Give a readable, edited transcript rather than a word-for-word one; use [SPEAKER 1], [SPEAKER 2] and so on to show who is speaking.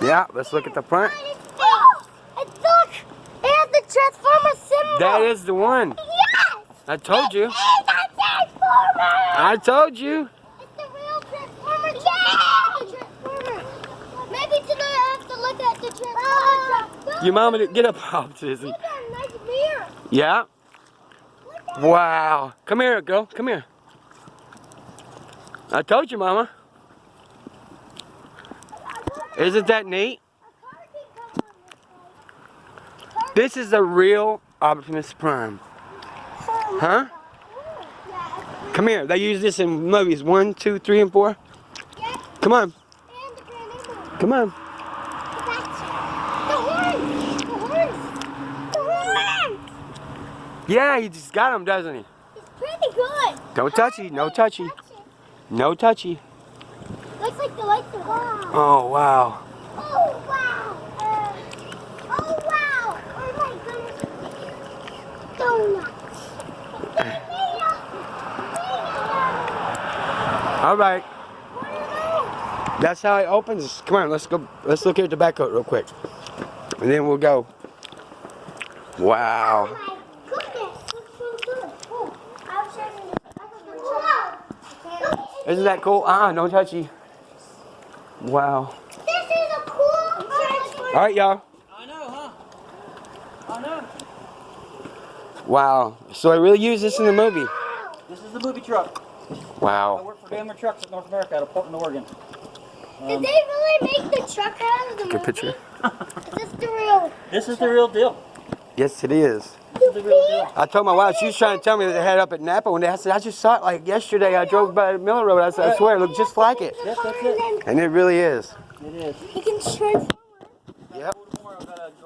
[SPEAKER 1] Yeah, let's look at the front.
[SPEAKER 2] Oh, and look! It has the Transformer symbol!
[SPEAKER 1] That is the one.
[SPEAKER 2] Yes!
[SPEAKER 1] I told you.
[SPEAKER 2] It is a Transformer!
[SPEAKER 1] I told you.
[SPEAKER 2] It's the real Transformer! Yeah! The Transformer! Maybe tonight I have to look at the Transformer.
[SPEAKER 1] Your mama did get up, Optimus.
[SPEAKER 2] Look at a nice mirror!
[SPEAKER 1] Yeah. Wow. Come here, girl. Come here. I told you, mama. Isn't that neat? This is a real Optimus Prime. Huh? Come here. They use this in movies 1, 2, 3, and 4. Come on. Come on.
[SPEAKER 2] The horns! The horns! The horns!
[SPEAKER 1] Yeah, he just got him, doesn't he?
[SPEAKER 2] It's pretty good.
[SPEAKER 1] Don't touchy. No touchy. No touchy.
[SPEAKER 2] Looks like the lights are on.
[SPEAKER 1] Oh, wow.
[SPEAKER 2] Oh, wow. Oh, wow. Oh, my goodness. Donuts.
[SPEAKER 1] All right. That's how it opens. Come on, let's go. Let's look at the back coat real quick. And then we'll go. Wow.
[SPEAKER 2] Oh, my goodness. Looks so good. Oh, I'll show you.
[SPEAKER 1] Isn't that cool? No touchy. Wow.
[SPEAKER 2] This is a cool Transformer.
[SPEAKER 1] All right, y'all.
[SPEAKER 3] I know, huh? I know.
[SPEAKER 1] Wow. So I really use this in the movie.
[SPEAKER 3] This is the movie truck. I
[SPEAKER 1] Wow.
[SPEAKER 3] work for Daimler Trucks at North America out of Portland, Oregon.
[SPEAKER 2] Did they really make the truck out of the movie?
[SPEAKER 1] Good picture.
[SPEAKER 2] Is this the real?
[SPEAKER 3] This is the real deal.
[SPEAKER 1] Yes, it is.
[SPEAKER 3] This is the real deal.
[SPEAKER 1] I told my wife, she was trying to tell me that they had it up at Napa one day. I said, I just saw it like yesterday. I drove by Miller Road. I said, I swear, it looked just like it.
[SPEAKER 3] Yes, that's it.
[SPEAKER 1] And it really is.
[SPEAKER 3] It is.
[SPEAKER 2] You can transform.
[SPEAKER 1] Yep.
[SPEAKER 3] Tomorrow I've got a